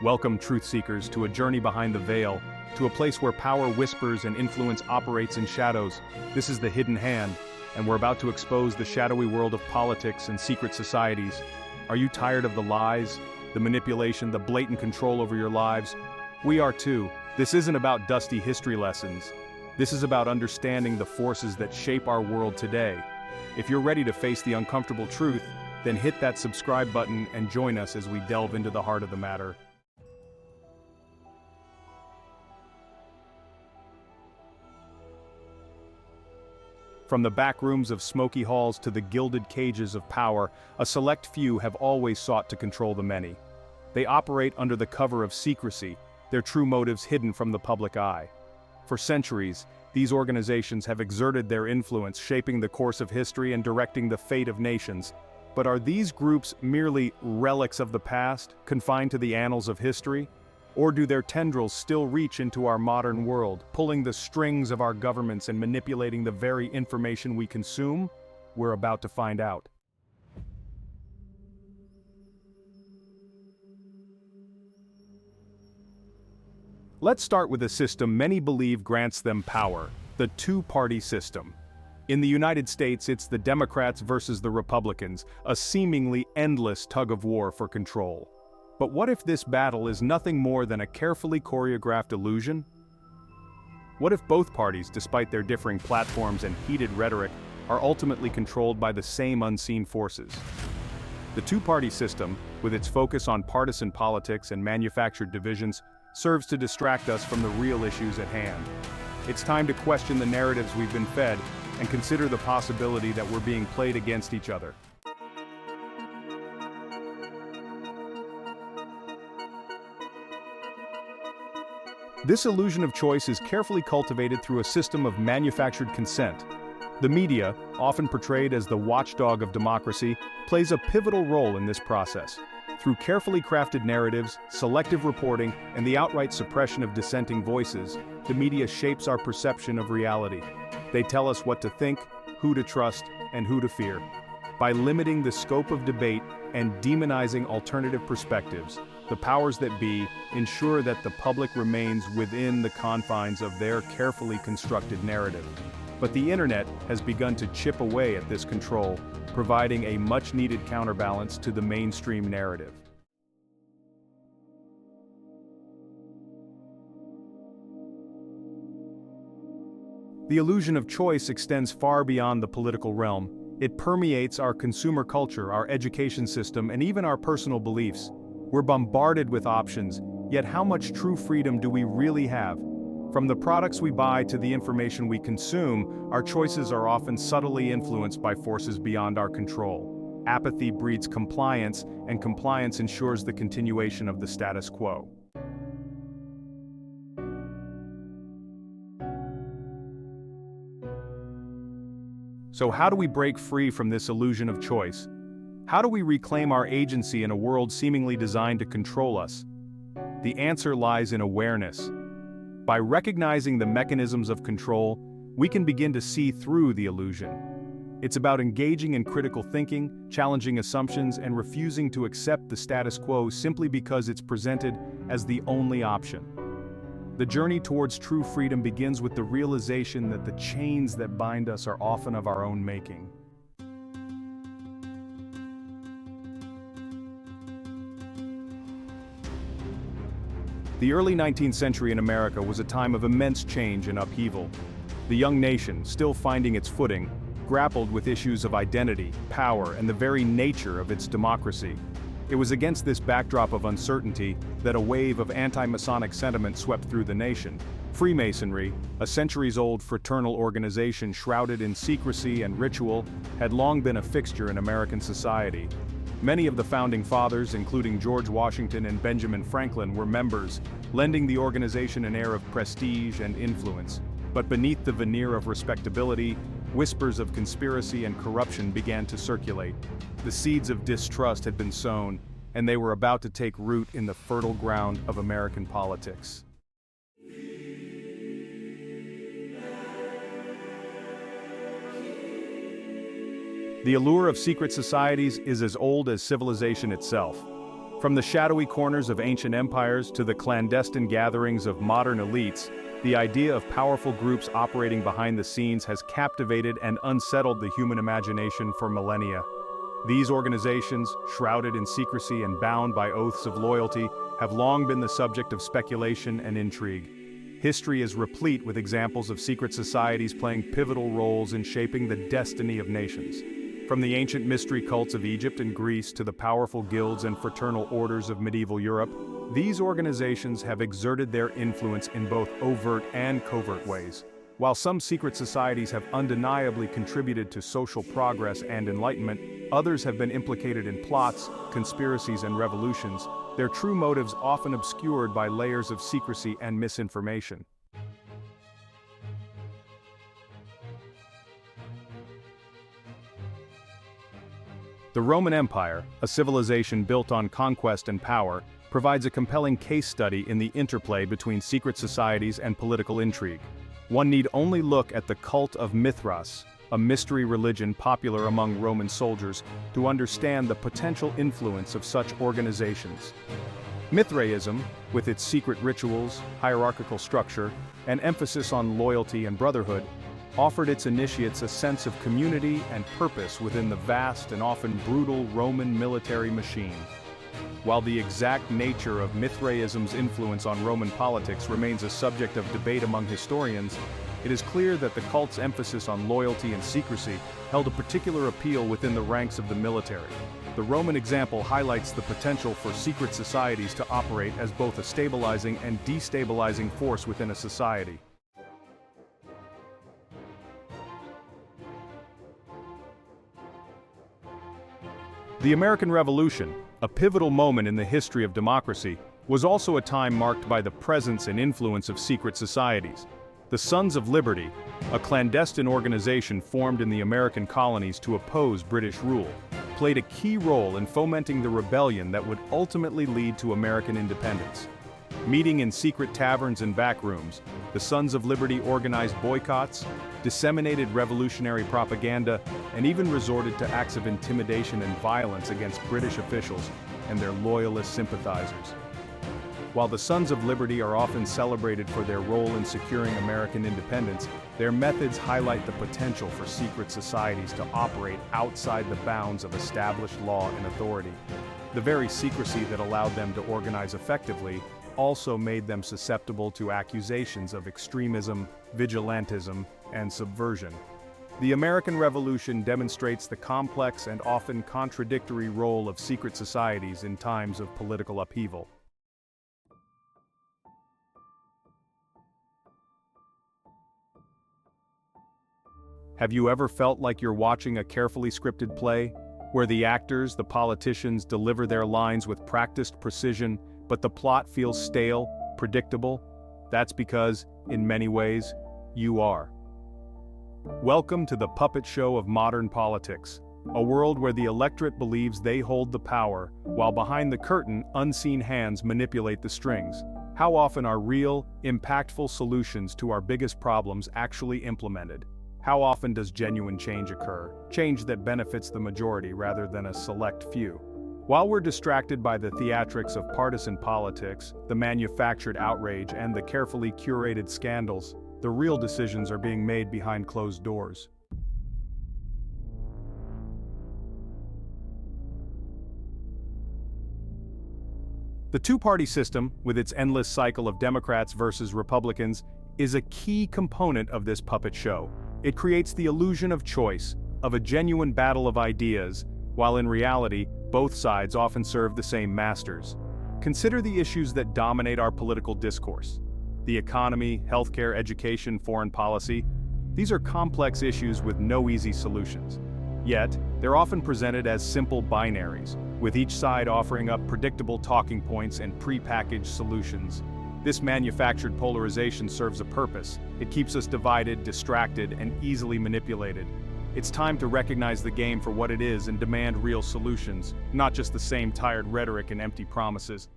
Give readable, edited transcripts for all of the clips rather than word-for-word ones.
Welcome, truth seekers, to a journey behind the veil, to a place where power whispers and influence operates in shadows. This is the Hidden Hand, and we're about to expose the shadowy world of politics and secret societies. Are you tired of the lies, the manipulation, the blatant control over your lives? We are too. This isn't about dusty history lessons. This is about understanding the forces that shape our world today. If you're ready to face the uncomfortable truth, then hit that subscribe button and join us as we delve into the heart of the matter. From the back rooms of smoky halls to the gilded cages of power, a select few have always sought to control the many. They operate under the cover of secrecy, their true motives hidden from the public eye. For centuries, these organizations have exerted their influence, shaping the course of history and directing the fate of nations. But are these groups merely relics of the past, confined to the annals of history? Or do their tendrils still reach into our modern world, pulling the strings of our governments and manipulating the very information we consume? We're about to find out. Let's start with a system many believe grants them power: the two-party system. In the United States, it's the Democrats versus the Republicans, a seemingly endless tug-of-war for control. But what if this battle is nothing more than a carefully choreographed illusion? What if both parties, despite their differing platforms and heated rhetoric, are ultimately controlled by the same unseen forces? The two-party system, with its focus on partisan politics and manufactured divisions, serves to distract us from the real issues at hand. It's time to question the narratives we've been fed and consider the possibility that we're being played against each other. This illusion of choice is carefully cultivated through a system of manufactured consent. The media, often portrayed as the watchdog of democracy, plays a pivotal role in this process. Through carefully crafted narratives, selective reporting, and the outright suppression of dissenting voices, the media shapes our perception of reality. They tell us what to think, who to trust, and who to fear. By limiting the scope of debate and demonizing alternative perspectives, the powers that be ensure that the public remains within the confines of their carefully constructed narrative. But the internet has begun to chip away at this control, providing a much-needed counterbalance to the mainstream narrative. The illusion of choice extends far beyond the political realm. It permeates our consumer culture, our education system, and even our personal beliefs. We're bombarded with options, yet how much true freedom do we really have? From the products we buy to the information we consume, our choices are often subtly influenced by forces beyond our control. Apathy breeds compliance, and compliance ensures the continuation of the status quo. So how do we break free from this illusion of choice? How do we reclaim our agency in a world seemingly designed to control us? The answer lies in awareness. By recognizing the mechanisms of control, we can begin to see through the illusion. It's about engaging in critical thinking, challenging assumptions, and refusing to accept the status quo simply because it's presented as the only option. The journey towards true freedom begins with the realization that the chains that bind us are often of our own making. The early 19th century in America was a time of immense change and upheaval. The young nation, still finding its footing, grappled with issues of identity, power, and the very nature of its democracy. It was against this backdrop of uncertainty that a wave of anti-Masonic sentiment swept through the nation. Freemasonry, a centuries-old fraternal organization shrouded in secrecy and ritual, had long been a fixture in American society. Many of the founding fathers, including George Washington and Benjamin Franklin, were members, lending the organization an air of prestige and influence. But beneath the veneer of respectability, whispers of conspiracy and corruption began to circulate. The seeds of distrust had been sown, and they were about to take root in the fertile ground of American politics. The allure of secret societies is as old as civilization itself. From the shadowy corners of ancient empires to the clandestine gatherings of modern elites, the idea of powerful groups operating behind the scenes has captivated and unsettled the human imagination for millennia. These organizations, shrouded in secrecy and bound by oaths of loyalty, have long been the subject of speculation and intrigue. History is replete with examples of secret societies playing pivotal roles in shaping the destiny of nations. From the ancient mystery cults of Egypt and Greece to the powerful guilds and fraternal orders of medieval Europe, these organizations have exerted their influence in both overt and covert ways. While some secret societies have undeniably contributed to social progress and enlightenment, others have been implicated in plots, conspiracies, and revolutions, their true motives often obscured by layers of secrecy and misinformation. The Roman Empire, a civilization built on conquest and power, provides a compelling case study in the interplay between secret societies and political intrigue. One need only look at the cult of Mithras, a mystery religion popular among Roman soldiers, to understand the potential influence of such organizations. Mithraism, with its secret rituals, hierarchical structure, and emphasis on loyalty and brotherhood, offered its initiates a sense of community and purpose within the vast and often brutal Roman military machine. While the exact nature of Mithraism's influence on Roman politics remains a subject of debate among historians, it is clear that the cult's emphasis on loyalty and secrecy held a particular appeal within the ranks of the military. The Roman example highlights the potential for secret societies to operate as both a stabilizing and destabilizing force within a society. The American Revolution, a pivotal moment in the history of democracy, was also a time marked by the presence and influence of secret societies. The Sons of Liberty, a clandestine organization formed in the American colonies to oppose British rule, played a key role in fomenting the rebellion that would ultimately lead to American independence. Meeting in secret taverns and backrooms, the Sons of Liberty organized boycotts, disseminated revolutionary propaganda, and even resorted to acts of intimidation and violence against British officials and their loyalist sympathizers. While the Sons of Liberty are often celebrated for their role in securing American independence, their methods highlight the potential for secret societies to operate outside the bounds of established law and authority. The very secrecy that allowed them to organize effectively also made them susceptible to accusations of extremism, vigilantism, and subversion. The American Revolution demonstrates the complex and often contradictory role of secret societies in times of political upheaval. Have you ever felt like you're watching a carefully scripted play, where the actors, the politicians, deliver their lines with practiced precision, but the plot feels stale, predictable? That's because, in many ways, you are. Welcome to the puppet show of modern politics, a world where the electorate believes they hold the power, while behind the curtain, unseen hands manipulate the strings. How often are real, impactful solutions to our biggest problems actually implemented? How often does genuine change occur, change that benefits the majority rather than a select few? While we're distracted by the theatrics of partisan politics, the manufactured outrage, and the carefully curated scandals, the real decisions are being made behind closed doors. The two-party system, with its endless cycle of Democrats versus Republicans, is a key component of this puppet show. It creates the illusion of choice, of a genuine battle of ideas, while in reality, both sides often serve the same masters. Consider the issues that dominate our political discourse. The economy, healthcare, education, foreign policy. These are complex issues with no easy solutions. Yet, they're often presented as simple binaries, with each side offering up predictable talking points and pre-packaged solutions. This manufactured polarization serves a purpose. It keeps us divided, distracted, and easily manipulated. It's time to recognize the game for what it is and demand real solutions, not just the same tired rhetoric and empty promises.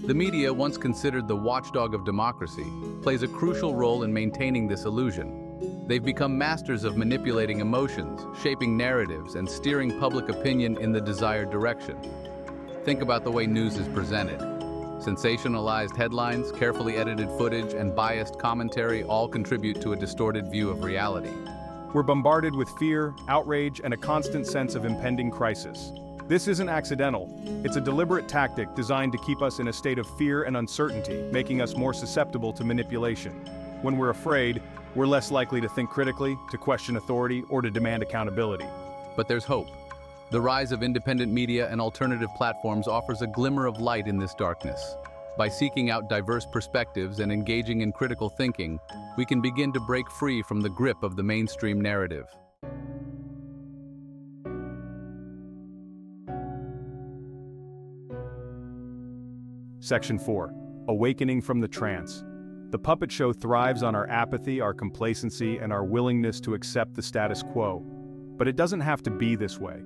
The media, once considered the watchdog of democracy, plays a crucial role in maintaining this illusion. They've become masters of manipulating emotions, shaping narratives, and steering public opinion in the desired direction. Think about the way news is presented. Sensationalized headlines, carefully edited footage, and biased commentary all contribute to a distorted view of reality. We're bombarded with fear, outrage, and a constant sense of impending crisis. This isn't accidental. It's a deliberate tactic designed to keep us in a state of fear and uncertainty, making us more susceptible to manipulation. When we're afraid, we're less likely to think critically, to question authority, or to demand accountability. But there's hope. The rise of independent media and alternative platforms offers a glimmer of light in this darkness. By seeking out diverse perspectives and engaging in critical thinking, we can begin to break free from the grip of the mainstream narrative. Section 4. Awakening from the Trance. The puppet show thrives on our apathy, our complacency, and our willingness to accept the status quo. But it doesn't have to be this way.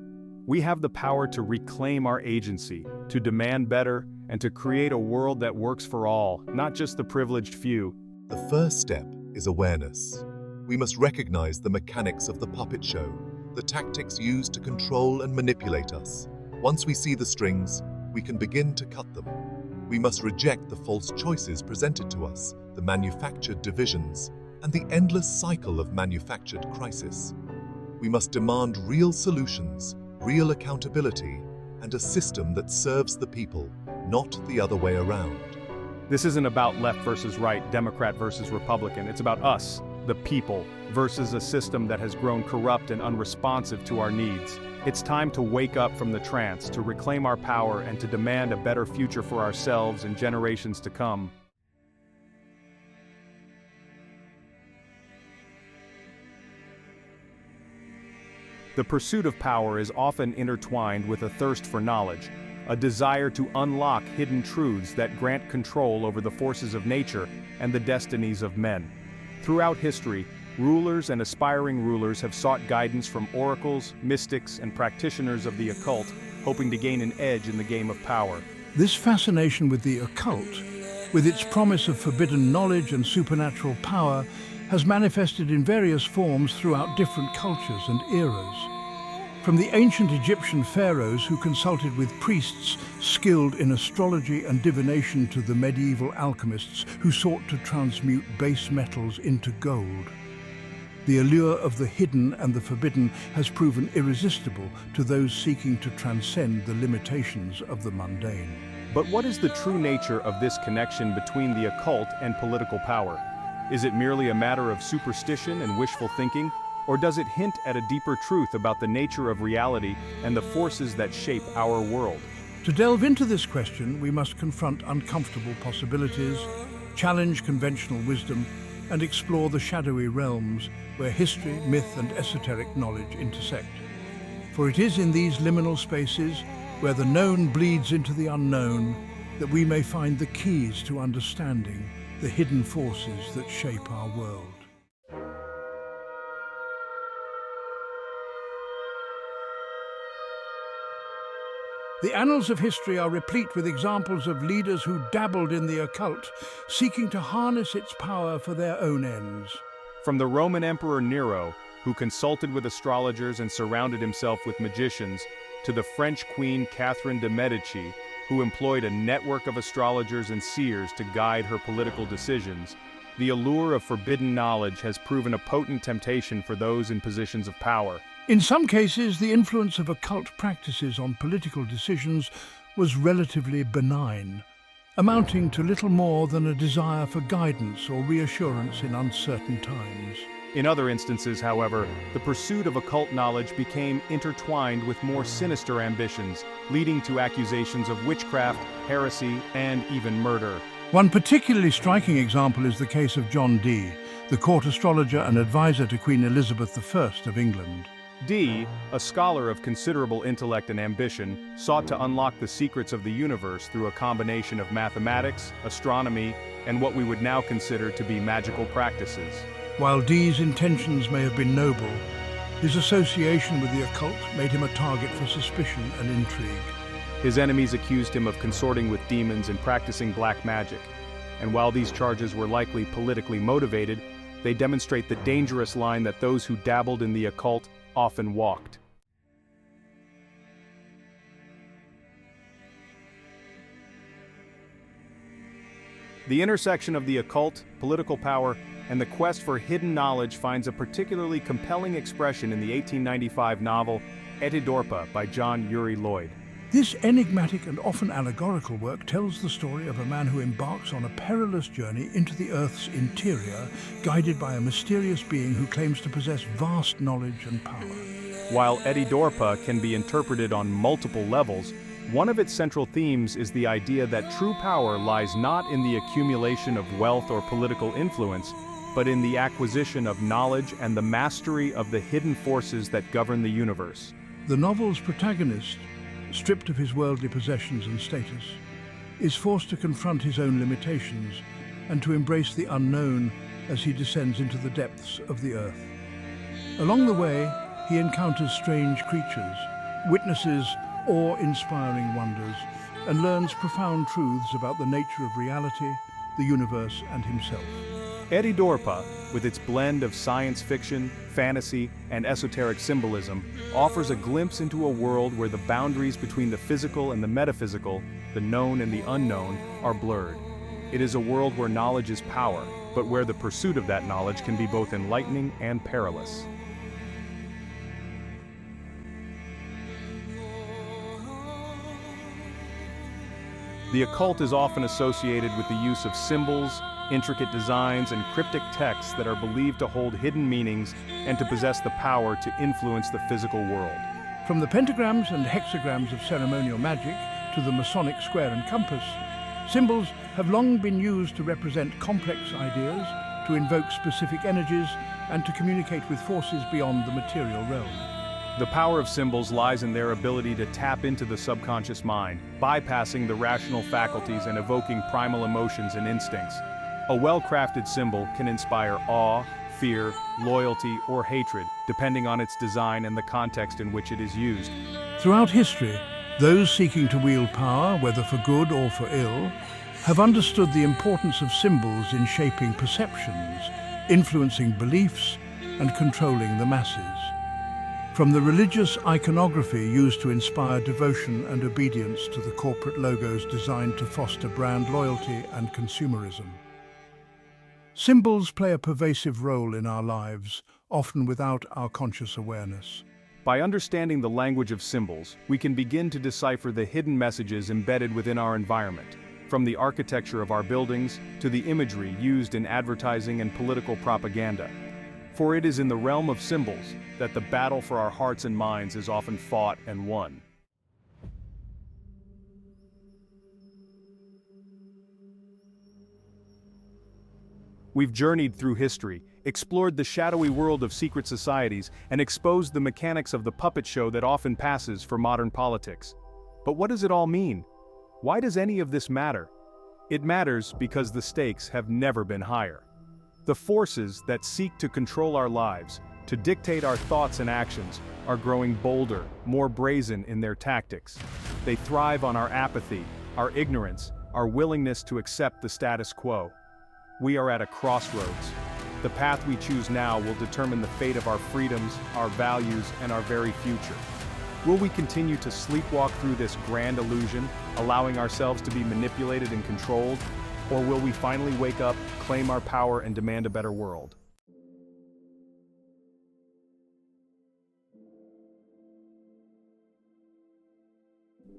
We have the power to reclaim our agency, to demand better, and to create a world that works for all, not just the privileged few. The first step is awareness. We must recognize the mechanics of the puppet show, the tactics used to control and manipulate us. Once we see the strings, we can begin to cut them. We must reject the false choices presented to us, the manufactured divisions, and the endless cycle of manufactured crisis. We must demand real solutions, real accountability, and a system that serves the people, not the other way around. This isn't about left versus right, Democrat versus Republican. It's about us, the people, versus a system that has grown corrupt and unresponsive to our needs. It's time to wake up from the trance, to reclaim our power, and to demand a better future for ourselves and generations to come. The pursuit of power is often intertwined with a thirst for knowledge, a desire to unlock hidden truths that grant control over the forces of nature and the destinies of men. Throughout history, rulers and aspiring rulers have sought guidance from oracles, mystics, and practitioners of the occult, hoping to gain an edge in the game of power. This fascination with the occult, with its promise of forbidden knowledge and supernatural power, has manifested in various forms throughout different cultures and eras. From the ancient Egyptian pharaohs who consulted with priests skilled in astrology and divination to the medieval alchemists who sought to transmute base metals into gold. The allure of the hidden and the forbidden has proven irresistible to those seeking to transcend the limitations of the mundane. But what is the true nature of this connection between the occult and political power? Is it merely a matter of superstition and wishful thinking? Or does it hint at a deeper truth about the nature of reality and the forces that shape our world? To delve into this question, we must confront uncomfortable possibilities, challenge conventional wisdom, and explore the shadowy realms where history, myth, and esoteric knowledge intersect. For it is in these liminal spaces, where the known bleeds into the unknown, that we may find the keys to understanding the hidden forces that shape our world. The annals of history are replete with examples of leaders who dabbled in the occult, seeking to harness its power for their own ends. From the Roman Emperor Nero, who consulted with astrologers and surrounded himself with magicians, to the French Queen Catherine de' Medici, who employed a network of astrologers and seers to guide her political decisions, the allure of forbidden knowledge has proven a potent temptation for those in positions of power. In some cases, the influence of occult practices on political decisions was relatively benign, amounting to little more than a desire for guidance or reassurance in uncertain times. In other instances, however, the pursuit of occult knowledge became intertwined with more sinister ambitions, leading to accusations of witchcraft, heresy, and even murder. One particularly striking example is the case of John Dee, the court astrologer and advisor to Queen Elizabeth I of England. Dee, a scholar of considerable intellect and ambition, sought to unlock the secrets of the universe through a combination of mathematics, astronomy, and what we would now consider to be magical practices. While Dee's intentions may have been noble, his association with the occult made him a target for suspicion and intrigue. His enemies accused him of consorting with demons and practicing black magic, and while these charges were likely politically motivated, They demonstrate the dangerous line that those who dabbled in the occult often walked. The intersection of the occult, political power, and the quest for hidden knowledge finds a particularly compelling expression in the 1895 novel Etidorpa by John Uri Lloyd. This enigmatic and often allegorical work tells the story of a man who embarks on a perilous journey into the Earth's interior, guided by a mysterious being who claims to possess vast knowledge and power. While Etidorpa can be interpreted on multiple levels, one of its central themes is the idea that true power lies not in the accumulation of wealth or political influence, but in the acquisition of knowledge and the mastery of the hidden forces that govern the universe. The novel's protagonist, stripped of his worldly possessions and status, is forced to confront his own limitations and to embrace the unknown as he descends into the depths of the earth. Along the way, he encounters strange creatures, witnesses awe-inspiring wonders, and learns profound truths about the nature of reality, the universe, and himself. Etidorpa, with its blend of science fiction, fantasy, and esoteric symbolism, offers a glimpse into a world where the boundaries between the physical and the metaphysical, the known and the unknown, are blurred. It is a world where knowledge is power, but where the pursuit of that knowledge can be both enlightening and perilous. The occult is often associated with the use of symbols, intricate designs, and cryptic texts that are believed to hold hidden meanings and to possess the power to influence the physical world. From the pentagrams and hexagrams of ceremonial magic to the Masonic square and compass, symbols have long been used to represent complex ideas, to invoke specific energies, and to communicate with forces beyond the material realm. The power of symbols lies in their ability to tap into the subconscious mind, bypassing the rational faculties and evoking primal emotions and instincts. A well-crafted symbol can inspire awe, fear, loyalty, or hatred, depending on its design and the context in which it is used. Throughout history, those seeking to wield power, whether for good or for ill, have understood the importance of symbols in shaping perceptions, influencing beliefs, and controlling the masses. From the religious iconography used to inspire devotion and obedience to the corporate logos designed to foster brand loyalty and consumerism. Symbols play a pervasive role in our lives, often without our conscious awareness. By understanding the language of symbols, we can begin to decipher the hidden messages embedded within our environment, from the architecture of our buildings to the imagery used in advertising and political propaganda. For it is in the realm of symbols that the battle for our hearts and minds is often fought and won. We've journeyed through history, explored the shadowy world of secret societies, and exposed the mechanics of the puppet show that often passes for modern politics. But what does it all mean? Why does any of this matter? It matters because the stakes have never been higher. The forces that seek to control our lives, to dictate our thoughts and actions, are growing bolder, more brazen in their tactics. They thrive on our apathy, our ignorance, our willingness to accept the status quo. We are at a crossroads. The path we choose now will determine the fate of our freedoms, our values, and our very future. Will we continue to sleepwalk through this grand illusion, allowing ourselves to be manipulated and controlled? Or will we finally wake up, claim our power, and demand a better world?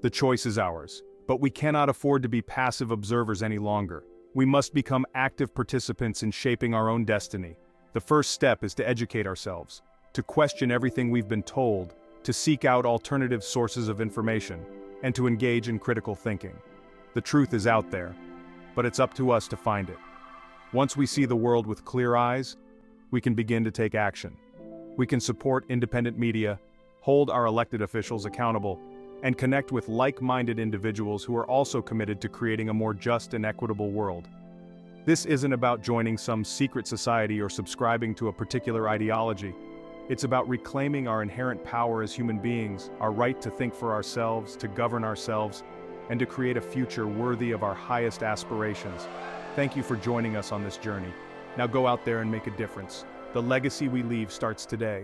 The choice is ours, but we cannot afford to be passive observers any longer. We must become active participants in shaping our own destiny. The first step is to educate ourselves, to question everything we've been told, to seek out alternative sources of information, and to engage in critical thinking. The truth is out there, but it's up to us to find it. Once we see the world with clear eyes, we can begin to take action. We can support independent media, hold our elected officials accountable, and connect with like-minded individuals who are also committed to creating a more just and equitable world. This isn't about joining some secret society or subscribing to a particular ideology. It's about reclaiming our inherent power as human beings, our right to think for ourselves, to govern ourselves, and to create a future worthy of our highest aspirations. Thank you for joining us on this journey. Now go out there and make a difference. The legacy we leave starts today.